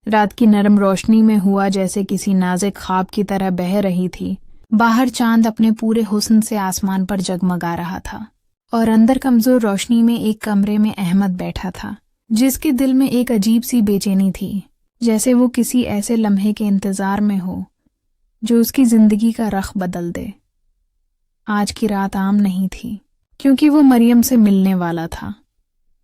رات کی نرم روشنی میں ہوا جیسے کسی نازک خواب کی طرح بہہ رہی تھی۔ باہر چاند اپنے پورے حسن سے آسمان پر جگمگا رہا تھا، اور اندر کمزور روشنی میں ایک کمرے میں احمد بیٹھا تھا، جس کے دل میں ایک عجیب سی بے چینی تھی، جیسے وہ کسی ایسے لمحے کے انتظار میں ہو جو اس کی زندگی کا رخ بدل دے۔ آج کی رات عام نہیں تھی، کیونکہ وہ مریم سے ملنے والا تھا،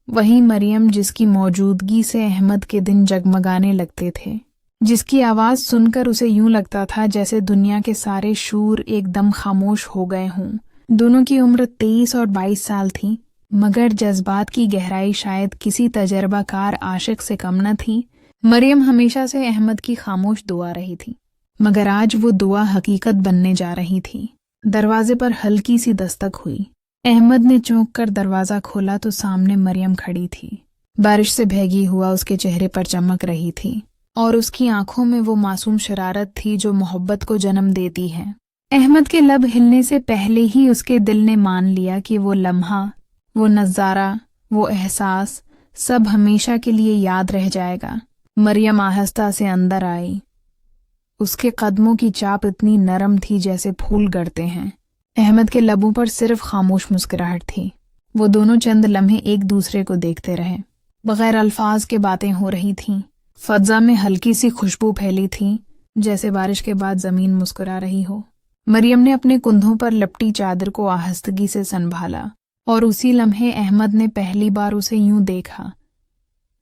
وہی مریم جس کی موجودگی سے احمد کے دن جگمگانے لگتے تھے، جس کی آواز سن کر اسے یوں لگتا تھا جیسے دنیا کے سارے شور ایک دم خاموش ہو گئے ہوں۔ دونوں کی عمر 23 اور 22 سال تھی، مگر جذبات کی گہرائی شاید کسی تجربہ کار عاشق سے کم نہ تھی۔ مریم ہمیشہ سے احمد کی خاموش دعا رہی تھی، مگر آج وہ دعا حقیقت بننے جا رہی تھی۔ دروازے پر ہلکی سی دستک ہوئی۔ احمد نے چونک کر دروازہ کھولا تو سامنے مریم کھڑی تھی۔ بارش سے بھیگی ہوا اس کے چہرے پر چمک رہی تھی، اور اس کی آنکھوں میں وہ معصوم شرارت تھی جو محبت کو جنم دیتی ہے۔ احمد کے لب ہلنے سے پہلے ہی اس کے دل نے مان لیا کہ وہ لمحہ، وہ نظارہ، وہ احساس سب ہمیشہ کے لیے یاد رہ جائے گا۔ مریم آہستہ سے اندر آئی۔ اس کے قدموں کی چاپ اتنی نرم تھی جیسے پھول گڑتے ہیں۔ احمد کے لبوں پر صرف خاموش مسکراہٹ تھی۔ وہ دونوں چند لمحے ایک دوسرے کو دیکھتے رہے۔ بغیر الفاظ کے باتیں ہو رہی تھیں۔ فضا میں ہلکی سی خوشبو پھیلی تھی، جیسے بارش کے بعد زمین مسکرا رہی ہو۔ مریم نے اپنے کندھوں پر لپٹی چادر کو آہستگی سے سنبھالا، اور اسی لمحے احمد نے پہلی بار اسے یوں دیکھا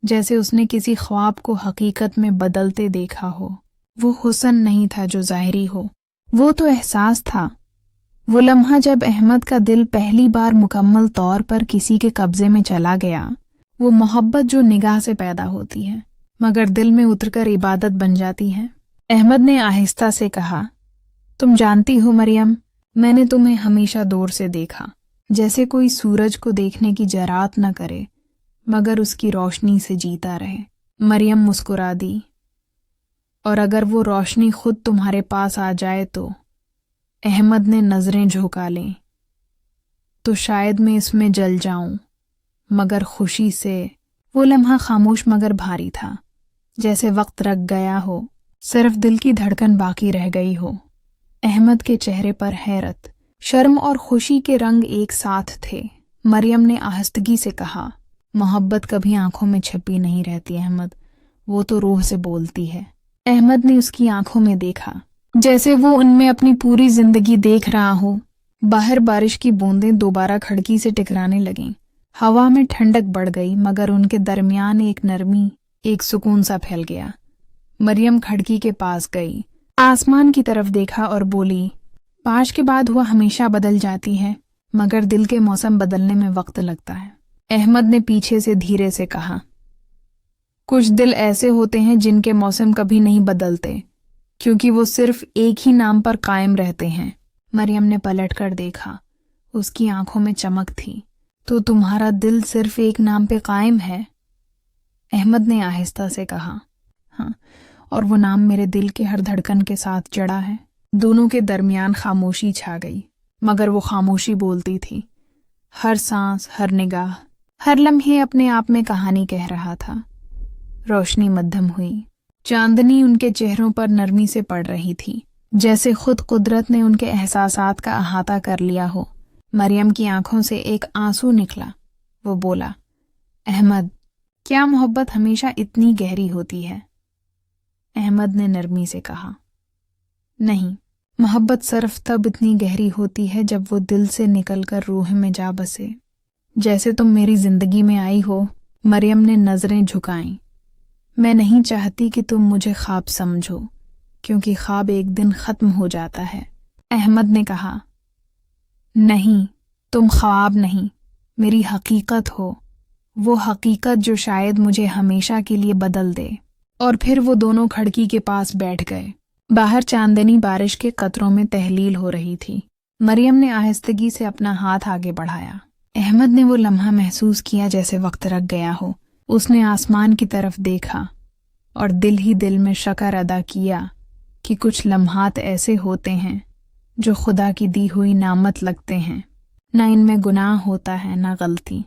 جیسے اس نے کسی خواب کو حقیقت میں بدلتے دیکھا ہو۔ وہ حسن نہیں تھا جو ظاہری ہو، وہ تو احساس تھا۔ وہ لمحہ جب احمد کا دل پہلی بار مکمل طور پر کسی کے قبضے میں چلا گیا، وہ محبت جو نگاہ سے پیدا ہوتی ہے مگر دل میں اتر کر عبادت بن جاتی ہے۔ احمد نے آہستہ سے کہا، تم جانتی ہو مریم، میں نے تمہیں ہمیشہ دور سے دیکھا، جیسے کوئی سورج کو دیکھنے کی جرات نہ کرے مگر اس کی روشنی سے جیتا رہے۔ مریم مسکرا دی، اور اگر وہ روشنی خود تمہارے پاس آ جائے تو؟ احمد نے نظریں جھکا لیں، تو شاید میں اس میں جل جاؤں، مگر خوشی سے۔ وہ لمحہ خاموش مگر بھاری تھا، جیسے وقت رک گیا ہو، صرف دل کی دھڑکن باقی رہ گئی ہو۔ احمد کے چہرے پر حیرت، شرم اور خوشی کے رنگ ایک ساتھ تھے۔ مریم نے آہستگی سے کہا، محبت کبھی آنکھوں میں چھپی نہیں رہتی احمد، وہ تو روح سے بولتی ہے۔ احمد نے اس کی آنکھوں میں دیکھا، جیسے وہ ان میں اپنی پوری زندگی دیکھ رہا ہو۔ باہر بارش کی بوندیں دوبارہ کھڑکی سے ٹکرانے لگیں۔ ہوا میں ٹھنڈک بڑھ گئی، مگر ان کے درمیان ایک نرمی، ایک سکون سا پھیل گیا۔ مریم کھڑکی کے پاس گئی، آسمان کی طرف دیکھا اور بولی، بارش کے بعد ہوا ہمیشہ بدل جاتی ہے، مگر دل کے موسم بدلنے میں وقت لگتا ہے۔ احمد نے پیچھے سے دھیرے سے کہا، کچھ دل ایسے ہوتے ہیں جن کے موسم کبھی نہیں بدلتے، کیونکہ وہ صرف ایک ہی نام پر قائم رہتے ہیں۔ مریم نے پلٹ کر دیکھا، اس کی آنکھوں میں چمک تھی۔ تو تمہارا دل صرف ایک نام پہ قائم ہے؟ احمد نے آہستہ سے کہا، ہاں، اور وہ نام میرے دل کے ہر دھڑکن کے ساتھ جڑا ہے۔ دونوں کے درمیان خاموشی چھا گئی، مگر وہ خاموشی بولتی تھی۔ ہر سانس، ہر نگاہ، ہر لمحے اپنے آپ میں کہانی کہہ رہا تھا۔ روشنی مدھم ہوئی، چاندنی ان کے چہروں پر نرمی سے پڑ رہی تھی، جیسے خود قدرت نے ان کے احساسات کا احاطہ کر لیا ہو۔ مریم کی آنکھوں سے ایک آنسو نکلا۔ وہ بولا، احمد، کیا محبت ہمیشہ اتنی گہری ہوتی ہے؟ احمد نے نرمی سے کہا، نہیں، محبت صرف تب اتنی گہری ہوتی ہے جب وہ دل سے نکل کر روح میں جا بسے، جیسے تم میری زندگی میں آئی ہو۔ مریم نے نظریں جھکائیں۔ میں نہیں چاہتی کہ تم مجھے خواب سمجھو، کیونکہ خواب ایک دن ختم ہو جاتا ہے۔ احمد نے کہا، نہیں، تم خواب نہیں، میری حقیقت ہو، وہ حقیقت جو شاید مجھے ہمیشہ کے لیے بدل دے۔ اور پھر وہ دونوں کھڑکی کے پاس بیٹھ گئے۔ باہر چاندنی بارش کے قطروں میں تحلیل ہو رہی تھی۔ مریم نے آہستگی سے اپنا ہاتھ آگے بڑھایا۔ احمد نے وہ لمحہ محسوس کیا جیسے وقت رک گیا ہو۔ اس نے آسمان کی طرف دیکھا اور دل ہی دل میں شکر ادا کیا کہ کچھ لمحات ایسے ہوتے ہیں جو خدا کی دی ہوئی نعمت لگتے ہیں۔ نہ ان میں گناہ ہوتا ہے نہ غلطی،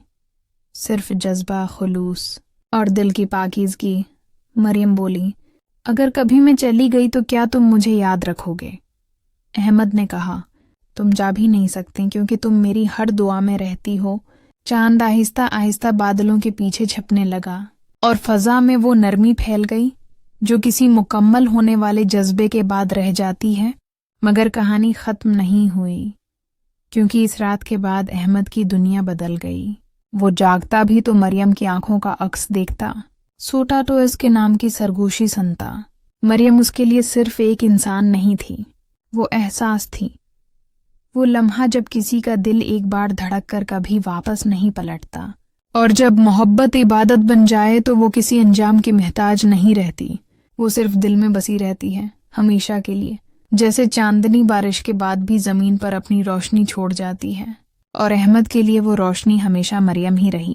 صرف جذبہ، خلوص اور دل کی پاکیزگی۔ مریم بولی، اگر کبھی میں چلی گئی تو کیا تم مجھے یاد رکھو گے؟ احمد نے کہا، تم جا بھی نہیں سکتے کیونکہ تم میری ہر دعا میں رہتی ہو۔ چاند آہستہ آہستہ بادلوں کے پیچھے چھپنے لگا اور فضا میں وہ نرمی پھیل گئی جو کسی مکمل ہونے والے جذبے کے بعد رہ جاتی ہے۔ مگر کہانی ختم نہیں ہوئی، کیونکہ اس رات کے بعد احمد کی دنیا بدل گئی۔ وہ جاگتا بھی تو مریم کی آنکھوں کا عکس دیکھتا، سوتا تو اس کے نام کی سرگوشی سنتا۔ مریم اس کے لیے صرف ایک انسان نہیں تھی، وہ احساس تھی، وہ لمحہ جب کسی کا دل ایک بار دھڑک کر کبھی واپس نہیں پلٹتا، اور جب محبت عبادت بن جائے تو وہ کسی انجام کی محتاج نہیں رہتی، وہ صرف دل میں بسی رہتی ہے، ہمیشہ کے لیے، جیسے چاندنی بارش کے بعد بھی زمین پر اپنی روشنی چھوڑ جاتی ہے۔ اور احمد کے لیے وہ روشنی ہمیشہ مریم ہی رہی۔